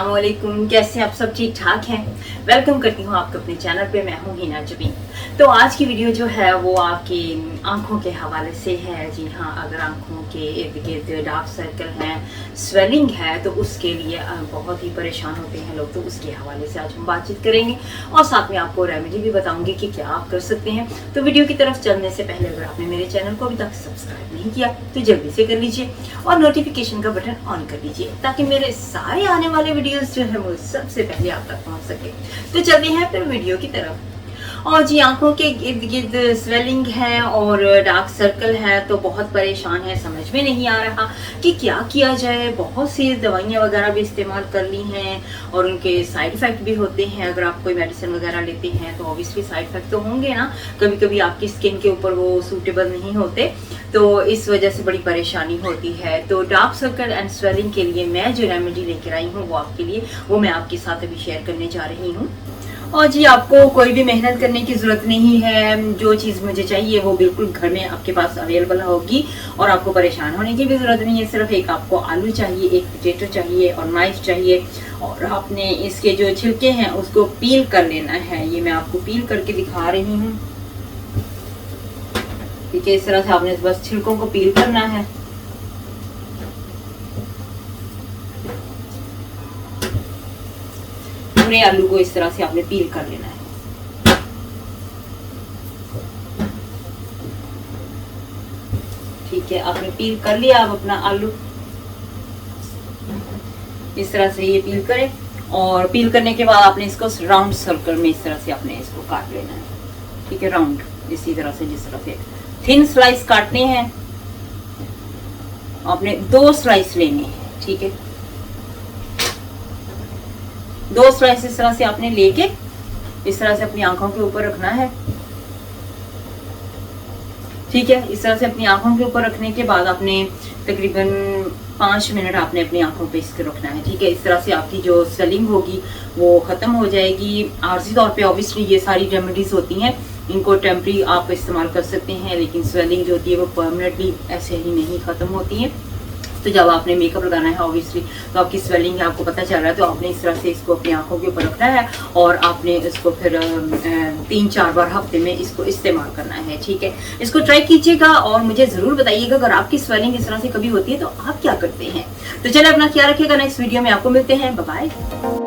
अस्सलामुअलैकुम, कैसे आप सब ठीक ठाक हैं। वेलकम करती हूँ आपको अपने चैनल पे। मैं हूँ हिना जबीन। तो आज की वीडियो जो है वो आपकी आंखों के हवाले से है। जी हाँ, अगर आंखों के इर्द गिर्द डार्क सर्कल हैं, स्वेलिंग है, तो उसके लिए बहुत ही परेशान होते हैं लोग, तो उसके हवाले से आज हम बातचीत करेंगे और साथ में आपको रेमेडी भी बताऊंगी कि क्या आप कर सकते हैं। तो वीडियो की तरफ चलने से पहले अगर आपने मेरे चैनल को अभी तक सब्सक्राइब नहीं किया तो जल्दी से कर लीजिए और नोटिफिकेशन का बटन ऑन कर लीजिए ताकि मेरे सारे आने वाले वीडियोस जो है वो सबसे पहले आप तक पहुंच सके। तो चलते हैं फिर वीडियो की तरफ। और जी, आंखों के इर्द गिर्द स्वेलिंग है और डार्क सर्कल है तो बहुत परेशान है, समझ में नहीं आ रहा कि क्या किया जाए। बहुत सी दवाइयाँ वगैरह भी इस्तेमाल कर ली हैं और उनके साइड इफ़ेक्ट भी होते हैं। अगर आप कोई मेडिसिन वगैरह लेते हैं तो ऑब्वियसली साइड इफ़ेक्ट तो होंगे ना, कभी कभी आपकी स्किन के ऊपर वो सूटेबल नहीं होते, तो इस वजह से बड़ी परेशानी होती है। तो डार्क सर्कल एंड स्वेलिंग के लिए मैं जो रेमेडी लेकर आई हूँ वो आपके लिए, वो मैं आपके साथ अभी शेयर करने जा रही हूँ। और जी, आपको कोई भी मेहनत करने की ज़रूरत नहीं है। जो चीज़ मुझे चाहिए वो बिल्कुल घर में आपके पास अवेलेबल होगी और आपको परेशान होने की भी ज़रूरत नहीं है। सिर्फ एक आपको आलू चाहिए, एक पोटैटो चाहिए और नाइफ चाहिए और आपने इसके जो छिलके हैं उसको पील कर लेना है। ये मैं आपको पील करके दिखा रही हूँ। ठीक है, इस तरह से आपने बस छिलकों को पील करना है। पूरे आलू को इस तरह से आपने पील कर लेना है। ठीक है, आपने पील कर लिया। आप अपना आलू इस तरह से ये पील करें और पील करने के बाद आपने इसको राउंड सर्कल में इस तरह से आपने इसको काट लेना है। ठीक है, राउंड इसी तरह से, जिस तरह से थिन स्लाइस काटने हैं। आपने 2 स्लाइस लेने हैं। ठीक है, 2 स्लाइस इस तरह से आपने लेके इस तरह से अपनी आंखों के ऊपर रखना है। ठीक है, इस तरह से अपनी आंखों के ऊपर रखने के बाद आपने तकरीबन 5 मिनट आपने अपनी आंखों पे इसको रखना है। ठीक है, इस तरह से आपकी जो स्वेलिंग होगी वो खत्म हो जाएगी। आर्जी तौर पे ऑब्वियसली ये सारी रेमेडीज होती हैं, इनको टेम्परी आप इस्तेमाल कर सकते हैं, लेकिन स्वेलिंग जो होती है वो परमानेंटली ऐसे ही नहीं खत्म होती है। तो जब आपने मेकअप लगाना है ऑब्वियसली तो आपकी स्वेलिंग है, आपको पता चल रहा है, तो आपने इस तरह से इसको अपनी आंखों के ऊपर रखना है और आपने इसको फिर 3-4 बार हफ्ते में इसको इस्तेमाल करना है। ठीक है, इसको ट्राई कीजिएगा और मुझे ज़रूर बताइएगा अगर आपकी स्वेलिंग इस तरह से कभी होती है तो आप क्या करते हैं। तो चलिए, अपना ख्याल रखिएगा। नेक्स्ट वीडियो में आपको मिलते हैं। Bye bye.